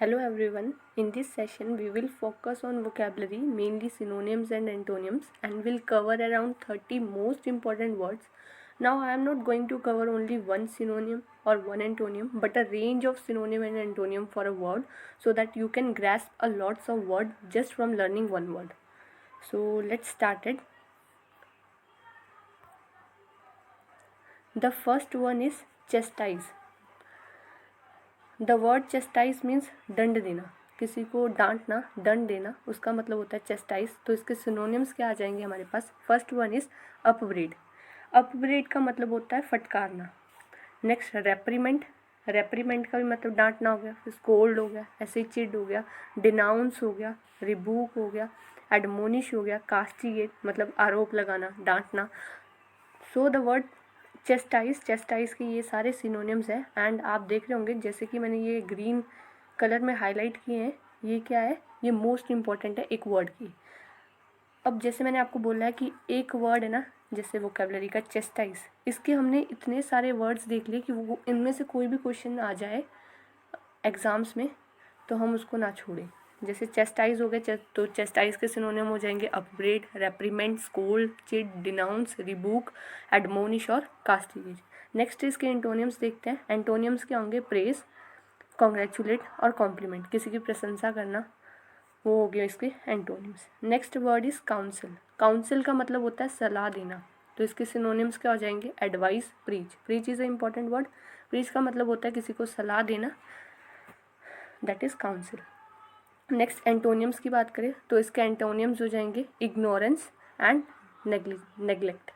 Hello everyone. In this session, we will focus on vocabulary, mainly synonyms and antonyms, and will cover around 30 most important words. Now, I am not going to cover only one synonym or one antonym, but a range of synonym and antonym for a word, so that you can grasp a lots of words just from learning one word. So let's start it. The first one is chastise. The word chastise means दंड देना, किसी को डांटना, दंड देना, उसका मतलब होता है चेस्टाइज। तो इसके सिनोनिम्स क्या आ जाएंगे हमारे पास। First one is upbraid. Upbraid का मतलब होता है फटकारना। Next reprimand. रेप्रीमेंट का भी मतलब डांटना हो गया, स्कोल्ड हो गया, ऐसे चिड हो गया, डिनाउंस हो गया, रिबूक हो गया, एडमोनिश हो गया, कास्टिगेट मतलब आरोप लगाना, डांटना। सो द वर्ड चेस्टाइज के ये सारे सिनोनिम्स हैं। एंड आप देख रहे होंगे जैसे कि मैंने ये ग्रीन कलर में हाईलाइट किए हैं, ये क्या है, ये मोस्ट इम्पॉर्टेंट है एक वर्ड की। अब जैसे मैंने आपको बोला है कि एक वर्ड है ना, जैसे वोकेबलरी का चेस्टाइज, इसके हमने इतने सारे वर्ड्स देख लिए कि वो इनमें से कोई भी क्वेश्चन आ जाए एग्ज़ाम्स में तो हम उसको ना छोड़ें। जैसे चेस्टाइज हो गए तो चेस्टाइज के सिनोनिम हो जाएंगे अपब्रेड, रेप्रीमेंट, स्कोल्ड, चिड, डिनाउंस, रिबूक, एडमोनिश और कास्टिगेट। नेक्स्ट इसके एंटोनियम्स देखते हैं। एंटोनियम्स के होंगे प्रेज, कॉन्ग्रेचुलेट और कॉम्प्लीमेंट, किसी की प्रशंसा करना, वो हो गया इसके एंटोनियम्स। Next word is council. Council का मतलब होता है सलाह देना, तो इसके सिनोनिम्स क्या हो जाएंगे। Advice, preach. Preach is a important word. Preach का मतलब होता है किसी को सलाह देना, दैट इज काउंसिल। नेक्स्ट एंटोनियम्स की बात करें तो इसके एंटोनियम्स हो जाएंगे ignorance and neglect.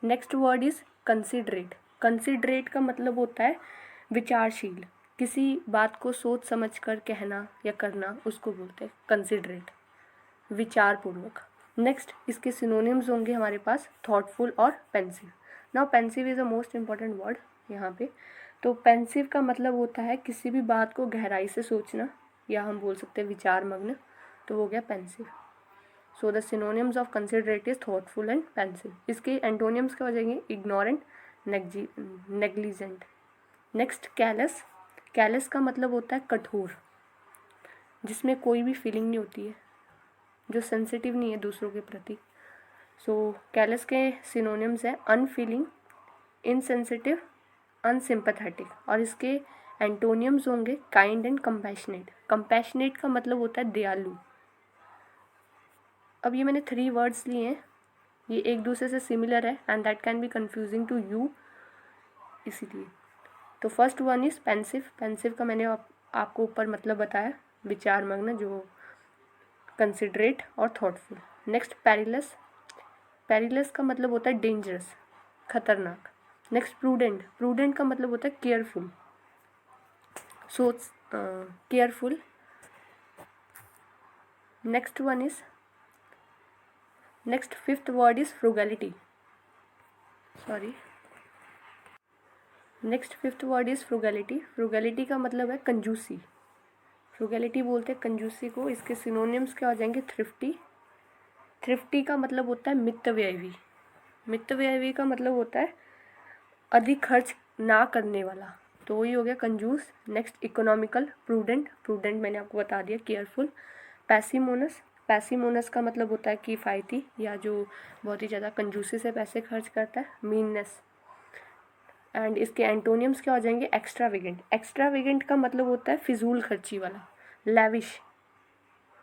Next word is considerate. Considerate का मतलब होता है विचारशील, किसी बात को सोच समझ कर कहना या करना, उसको बोलते हैं कंसिडरेट, विचारपूर्वक। नेक्स्ट इसके सिनोनिम्स होंगे हमारे पास थॉटफुल और pensive. Now pensive is a most important word यहाँ पे। तो पेंसिव का मतलब होता है किसी भी बात को गहराई से सोचना, या हम बोल सकते हैं विचार मग्न, तो वो गया pensive. So the synonyms of considerate is thoughtful and pensive. इसके एंटोनियम्स क्या हो जाएंगे, ignorant, negligent. Next callus. Callus का मतलब होता है कठोर, जिसमें कोई भी फीलिंग नहीं होती है, जो सेंसिटिव नहीं है दूसरों के प्रति। सो कैलस के सिनोनिम्स है अनफीलिंग, इनसेंसिटिव, अनसिम्पैथेटिक, और इसके एंटोनियम्स होंगे काइंड एंड कंपैशनेट। कंपैशनेट का मतलब होता है दयालु। अब ये मैंने 3 वर्ड्स लिए हैं, ये एक दूसरे से सिमिलर है and that can be confusing to you, इसीलिए। तो first one is pensive. Pensive का मैंने आपको ऊपर मतलब बताया, विचार मग्न, जो कंसिडरेट और थॉटफुल। Next perilous. पेरिलस का मतलब होता है डेंजरस, खतरनाक। Next prudent. प्रूडेंट का मतलब होता है केयरफुल, सोच, careful. Next one is, next fifth word is frugality, sorry. Next fifth word is frugality. Frugality का मतलब है कंजूसी। फ्रूगैलिटी बोलते हैं कंजूसी को। इसके सिनोनिम्स क्या हो जाएंगे, थ्रिफ्टी। थ्रिफ्टी का मतलब होता है मितव्ययी। मितव्ययी का मतलब होता है अधिक खर्च ना करने वाला, तो वही हो गया कंजूस। Next economical. प्रूडेंट। प्रूडेंट मैंने आपको बता दिया, केयरफुल। पैसिमोनस। पैसिमोनस का मतलब होता है किफ़ायती, या जो बहुत ही ज़्यादा कंजूसी से पैसे खर्च करता है। मीननेस। एंड इसके एंटोनियम्स क्या हो जाएंगे, एक्स्ट्रावेगेंट। एक्स्ट्रावेगेंट का मतलब होता है फिजूल खर्ची वाला। लैविश।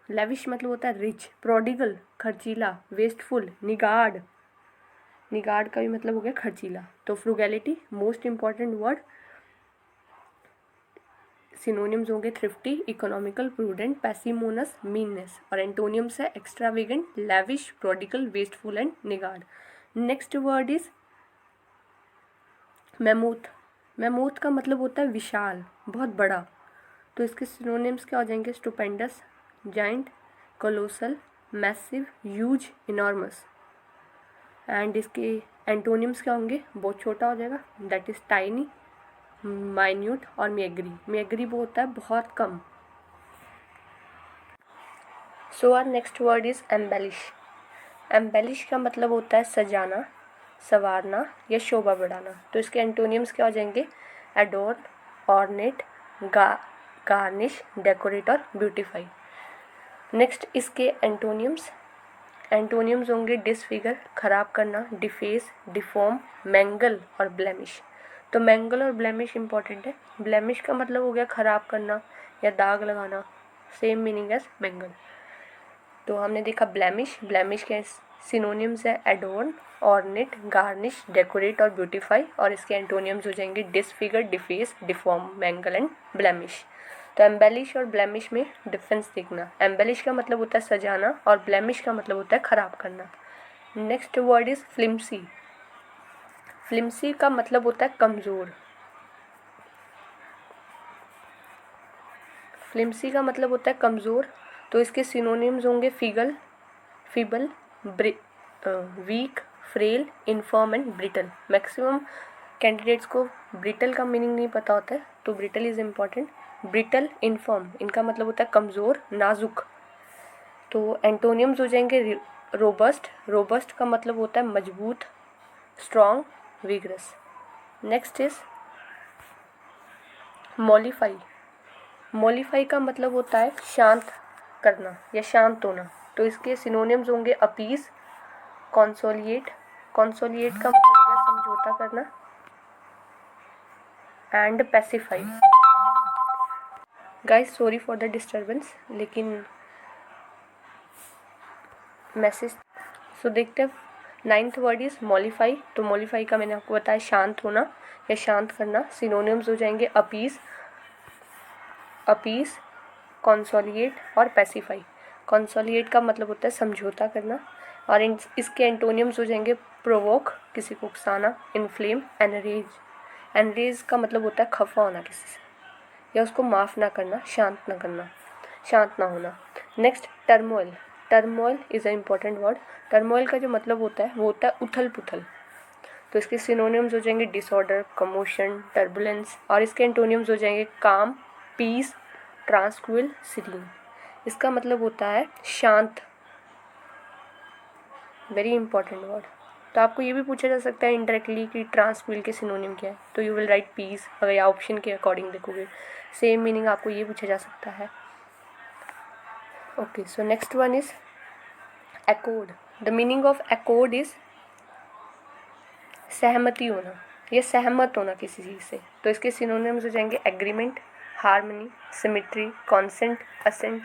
लैविश मतलब होता है रिच। प्रोडिगल, खर्चीला। Wasteful, niggard. निगार्ड का भी मतलब हो गया खर्चीला। तो frugality most important word. Synonyms होंगे thrifty, economical, prudent, parsimonious, meanness, और एंटोनियम्स है extravagant, lavish, prodigal, wasteful and niggard. Next word is mammoth. Mammoth का मतलब होता है विशाल, बहुत बड़ा। तो इसके सिनोनिम्स क्या हो जाएंगे, stupendous, giant, colossal, massive, huge, enormous. And इसके एंटोनिम्स क्या होंगे, बहुत छोटा हो जाएगा, दैट इज टाइनी, माइन्यूट और मेग्री। मेग्री वो होता है बहुत कम। So our next word is embellish. Embellish का मतलब होता है सजाना, संवारना या शोभा बढ़ाना। तो इसके एंटोनियम्स क्या हो जाएंगे, एडोर्न, ऑर्नेट, गार्निश, डेकोरेट और ब्यूटीफाई। नेक्स्ट इसके एंटोनियम्स होंगे डिसफिगर, खराब करना, डिफेस, डिफॉर्म, मैंगल और ब्लेमिश। तो मैंगल और ब्लेमिश इंपॉर्टेंट है। ब्लेमिश का मतलब हो गया खराब करना या दाग लगाना, सेम मीनिंग एज मैंगल। तो हमने देखा ब्लेमिश के सिनोनिम्स है एडोर्न, ऑर्नेट, गार्निश, डेकोरेट और ब्यूटीफाई, और इसके एंटोनियम्स हो जाएंगे disfigure, deface, deform, mangle and blemish. तो एम्बेलिश और ब्लेमिश में डिफरेंस देखना। एम्बेलिश का मतलब होता है सजाना और ब्लेमिश का मतलब होता है खराब करना। Next word is फ्लिम्सी। फ्लिम्सी का मतलब होता है कमज़ोर। फ्लिम्सी का मतलब होता है कमज़ोर। तो इसके सिनोनिम्स होंगे feeble, weak, frail, infirm and brittle. Maximum candidates को ब्रिटल का मीनिंग नहीं पता होता है, तो brittle is important. Brittle, infirm, इनका मतलब होता है कमज़ोर, नाजुक। तो एंटोनियम्स हो जाएंगे रोबस्ट का मतलब होता है मजबूत, स्ट्रॉन्ग, विगरस। नेक्स्ट इज मॉलिफाई का मतलब होता है शांत करना या शांत होना। तो इसके सिनोनिम्स होंगे अपीस, कॉन्सोलिएट का मतलब होगा समझौता करना, and pacify. Guys sorry for the disturbance, लेकिन मैसेज। सो देखते हैं। 9th word is मॉलिफाई। तो मॉलिफाई का मैंने आपको बताया शांत होना या शांत करना। सिनोनिम्स हो जाएंगे अपीस, कॉन्सोलिएट और पैसिफाई। कॉन्सोलिएट का मतलब होता है समझौता करना, और इसके एंटोनियम्स हो जाएंगे प्रोवोक, किसी को उकसाना, इन्फ्लेम, एनरेज का मतलब होता है खफा होना किसी से या उसको माफ़ ना करना, शांत ना होना। Next turmoil is a important word. Turmoil का जो मतलब होता है वो होता है उथल पुथल। तो इसके सिनोनिम्स हो जाएंगे डिसऑर्डर, कमोशन, टर्बुलेंस, और इसके एंटोनियम्स हो जाएंगे काम, पीस, ट्रांसक्विल, सीरीन। इसका मतलब होता है शांत, वेरी इंपॉर्टेंट वर्ड। तो आपको ये भी पूछा जा सकता है इनडायरेक्टली कि ट्रांसक्विल के सिनोनिम क्या है, तो यू विल राइट पीस। अगर या ऑप्शन के अकॉर्डिंग देखोगे सेम मीनिंग आपको ये पूछा जा सकता है। Okay, so next one is accord. The meaning of accord is सहमति होना या सहमत होना किसी चीज़ से। तो इसके सिनोनिम्स हो जाएंगे agreement, harmony, symmetry, consent, assent,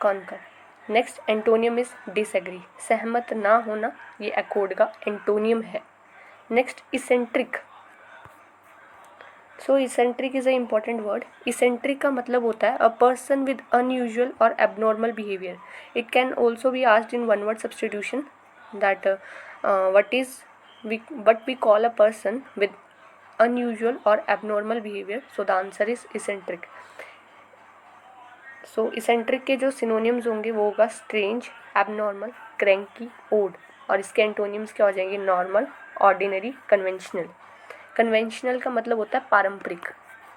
concur. Next antonym is disagree, सहमत ना होना, ये एकॉर्ड का एंटोनियम है। Next eccentric. So eccentric is a important word. Eccentric का मतलब होता है अ पर्सन विद अनयूजुअल और abnormal behaviour. It can also be asked in one word substitution that what we call a person with unusual or abnormal behavior. So the answer is eccentric. So eccentric के जो synonyms होंगे वो होगा strange, abnormal, cranky, odd, और इसके antonyms क्या हो जाएंगे नॉर्मल, ऑर्डिनरी, कन्वेंशनल। कन्वेंशनल का मतलब होता है पारंपरिक,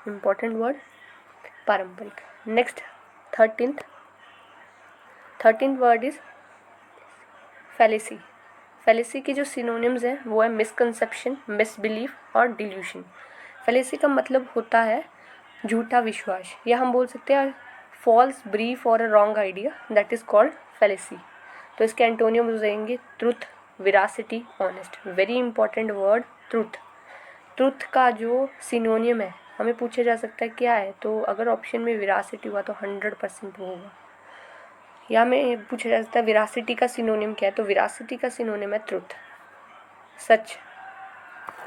इंपॉर्टेंट वर्ड पारंपरिक। Next 13th word is fallacy. Fallacy के जो सिनोनिम्स हैं वो है मिसकंसेप्शन, मिसबिलीफ और डिल्यूशन। फैलेसी का मतलब होता है झूठा विश्वास, या हम बोल सकते हैं फॉल्स ब्रीफ और a wrong idea, that is called fallacy. तो इसके एंटोनियम हो जाएंगे truth, veracity, honest. Very important word truth का जो सिनोनियम है हमें पूछा जा सकता है क्या है, तो अगर ऑप्शन में विरासिटी हुआ तो 100% होगा। या हमें पूछा जा सकता है विरासिटी का सिनोनिम क्या है, तो विरासिटी का सिनोनिम है ट्रुथ, सच।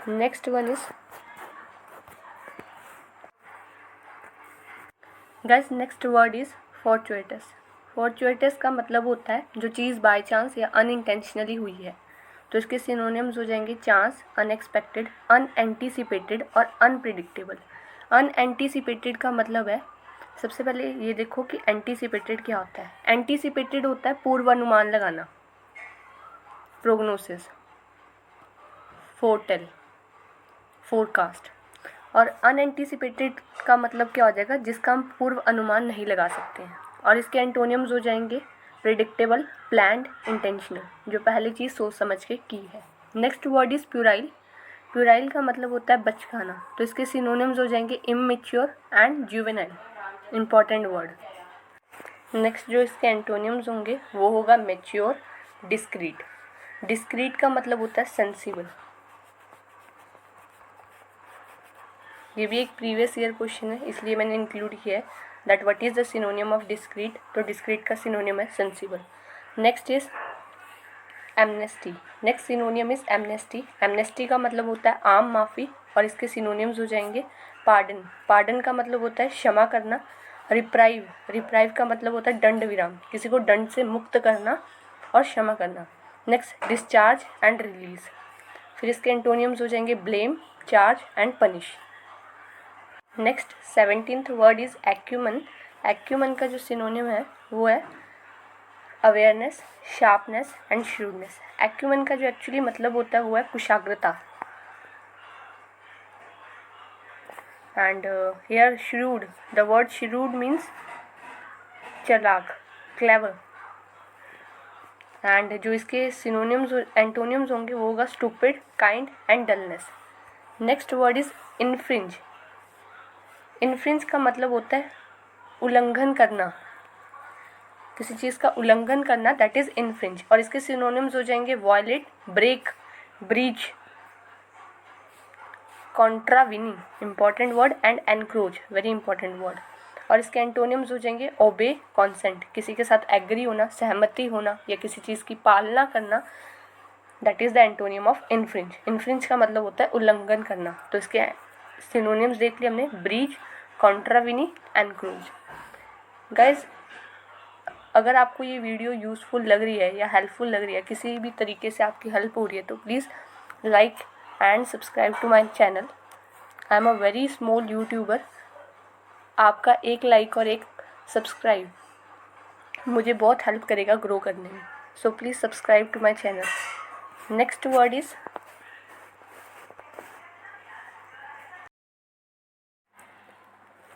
Next one is guys, next word is fortuitous. Fortuitous का मतलब होता है जो चीज़ बाय चांस या अनइंटेंशनली हुई है। तो इसके सिनोनिम्स हो जाएंगे चांस, अनएक्सपेक्टेड, अनएंटीसिपेटेड और अनप्रिडिक्टेबल। अनएंटीसिपेटेड का मतलब है, सबसे पहले ये देखो कि एंटीसिपेटेड क्या होता है। एंटीसिपेटेड होता है पूर्वानुमान लगाना, प्रोग्नोसिस, फोरटेल, फोरकास्ट। और अनएंटीसिपेटेड का मतलब क्या हो जाएगा, जिसका हम पूर्व अनुमान नहीं लगा सकते हैं। और इसके एंटोनियम्स हो जाएंगे प्रिडिक्टेबल, प्लान्ड, इंटेंशनल, जो पहली चीज़ सोच समझ के की है। Next word is puerile. Puerile का मतलब होता है बचकाना, तो इसके सिनोनिम्स हो जाएंगे immature and juvenile, important word. Next जो इसके एंटोनिम्स होंगे वो होगा मेच्योर, डिस्क्रीट। डिस्क्रीट का मतलब होता है सेंसिबल। ये भी एक प्रीवियस ईयर क्वेश्चन है, इसलिए मैंने इंक्लूड किया है that what is the synonym of discrete, तो डिस्क्रीट का सिनोनिम है sensible. Next is amnesty. Next सिनोनियम is amnesty. Amnesty का मतलब होता है आम माफ़ी, और इसके सिनोनिम्स हो जाएंगे पार्डन। पार्डन का मतलब होता है क्षमा करना। रिप्राइव, रिप्राइव का मतलब होता है दंड विराम, किसी को दंड से मुक्त करना और क्षमा करना। Next discharge and release. फिर इसके एंटोनियम्स हो जाएंगे blame, charge and punish. Next 17th word is acumen. Acumen का जो सिनोनिम है वो है awareness, sharpness and shrewdness. Acumen का जो एक्चुअली मतलब होता है वो है कुशाग्रता। And here shrewd, the word shrewd means चालाक, क्लेवर। एंड जो इसके सिनोनिम्स एंटोनिम्स होंगे वो होगा stupid, kind and dullness. Next word is infringe. Infringe का मतलब होता है उल्लंघन करना, किसी चीज़ का उल्लंघन करना, दैट इज इनफ्रिंज। और इसके सिनोनिम्स हो जाएंगे violate, break, breach, contravene, important word, and encroach, very important word. और इसके एंटोनिम्स हो जाएंगे ओबे, कॉन्सेंट, किसी के साथ एग्री होना, सहमति होना या किसी चीज़ की पालना करना, that is the antonym of infringe. Infringe का मतलब होता है उल्लंघन करना। तो इसके सिनोनिम्स देख लिए हमने, ब्रीच, कॉन्ट्राविनी, एनक्रोच। गाइज, अगर आपको ये वीडियो यूज़फुल लग रही है या हेल्पफुल लग रही है, किसी भी तरीके से आपकी हेल्प हो रही है, तो please like and subscribe to my channel. I am a very small YouTuber. आपका एक लाइक और एक सब्सक्राइब मुझे बहुत हेल्प करेगा ग्रो करने में, so please subscribe to my channel. Next word is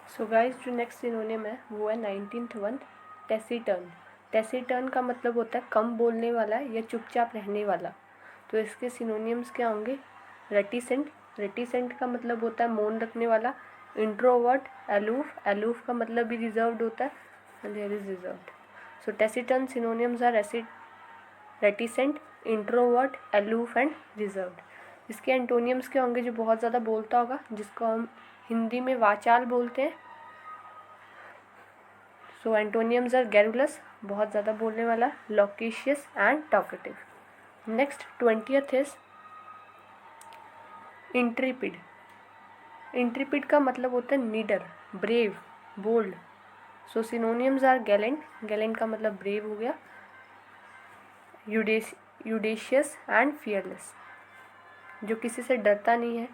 so guys, जो नेक्स्ट सिनोनिम है वो है 19th वन, टेसिटर्न। टेसिटर्न का मतलब होता है कम बोलने वाला या चुपचाप रहने वाला। तो इसके सिनोनिम्स क्या होंगे, रेटिसेंट। रेटिसेंट का मतलब होता है मौन रखने वाला। Introvert, aloof. एलूफ का मतलब भी रिजर्व्ड होता है, and here is reserved. So taciturn synonyms are reticent, introvert, aloof and reserved. इसके एंटोनियम्स क्या होंगे, जो बहुत ज़्यादा बोलता होगा, जिसको हम हिंदी में वाचाल बोलते हैं। सो एंटोनियम्स आर गैरुलस, बहुत ज़्यादा बोलने वाला, loquacious and talkative. Next 20th is intrepid. Intrepid का मतलब होता है नीडर, brave, bold. So synonyms are gallant. Gallant का मतलब ब्रेव हो गया, यूडेशियस एंड फियरलेस, जो किसी से डरता नहीं है,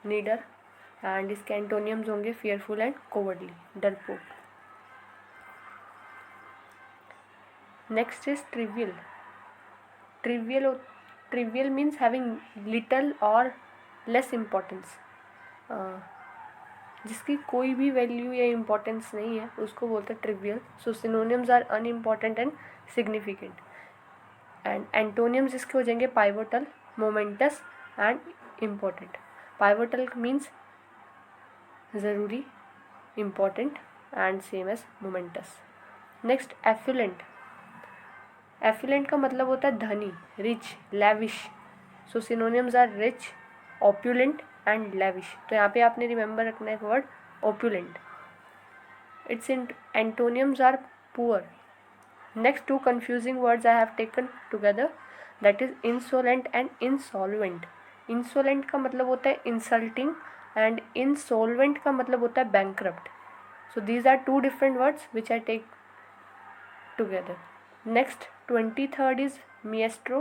नीडर। एंड इसके एंटोनियम्स होंगे फियरफुल एंड कोवर्डली, डरपोक। Next is trivial. Trivial means having little और लेस इम्पोर्टेंस, जिसकी कोई भी वैल्यू या इम्पोर्टेंस नहीं है उसको बोलते हैं trivial. So synonyms are unimportant and significant. And antonyms इसके हो जाएंगे pivotal, momentous and important. Pivotal means ज़रूरी, important and same as momentous. Next affluent. Affluent का मतलब होता है धनी, rich, lavish. So synonyms are rich, opulent and lavish. तो यहाँ पे आपने रिमेंबर रखना है एक word, opulent. Its antonyms are poor. Next two confusing words I have taken together, that is insolent and insolvent. Insolent का मतलब होता है insulting and insolvent का मतलब होता है bankrupt. So these are two different words which I take together. Next 23rd is maestro.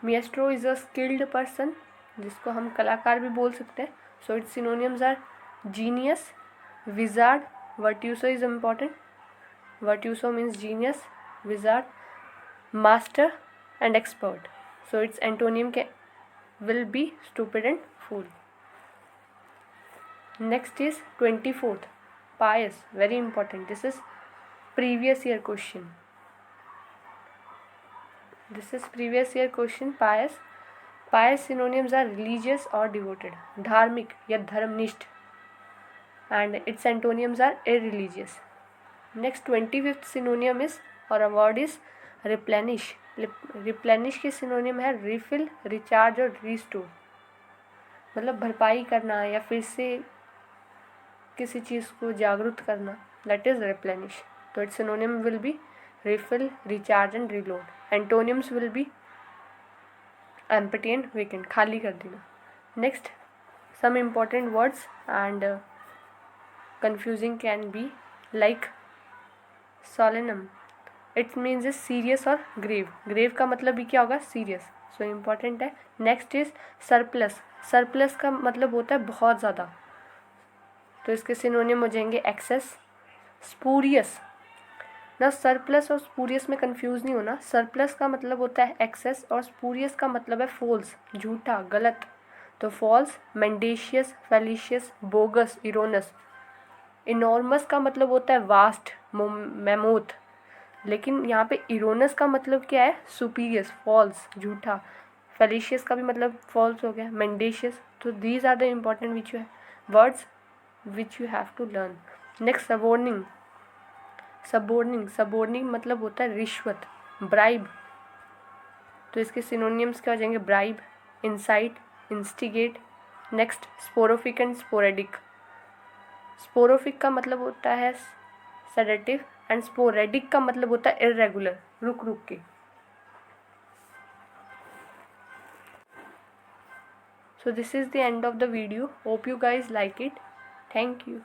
Maestro is a skilled person, जिसको हम कलाकार भी बोल सकते हैं. So its synonyms are genius, wizard, virtuoso is important. Virtuoso means genius, wizard, master and expert. So its antonym will be stupid and fool. Next is 24th, pious, very important. This is previous year question. Pious. Pious synonyms are religious और devoted, धार्मिक या धर्मनिष्ठ, and its antonyms are irreligious. Next 25th synonym is और word is replenish. Replenish के synonym है refill, recharge और restore. मतलब भरपाई करना या फिर से किसी चीज़ को जागरूक करना, दैट इज रिप्लेनिश. तो it's सिनोनियम will be refill, recharge and reload. एंटोनियम्स will be empty and vacant, खाली कर देना. Next some important words and confusing can be like solemn. It means is serious और grave. grave का मतलब भी क्या होगा, serious. so important है. next is surplus. surplus का मतलब होता है बहुत ज़्यादा, तो इसके सिनोनिम हो जाएंगे excess, spurious. ना सरप्लस और स्पूरियस में कंफ्यूज नहीं होना. सरप्लस का मतलब होता है एक्सेस और स्पूरियस का मतलब है फॉल्स, झूठा, गलत. तो फॉल्स, मेंडेशियस, फेलिशियस, बोगस, इरोनस. इनॉर्मस का मतलब होता है वास्ट, मैमोथ. लेकिन यहाँ पे इरोनस का मतलब क्या है, सुपीरियस, फॉल्स, झूठा. फेलिशियस का भी मतलब फॉल्स हो गया, मेंडेशियस. तो these are the important which you words which you have to learn. Next suborning. Suborning मतलब होता है रिश्वत, ब्राइब. तो इसके सिनोनियम्स क्या हो जाएंगे, bribe, incite, instigate. Next soporific and sporadic. Soporific का मतलब होता है सेडेटिव एंड स्पोरेडिक का मतलब होता है इरेगुलर, रुक रुक के. So this is the end of the video. Hope you guys like it. Thank you.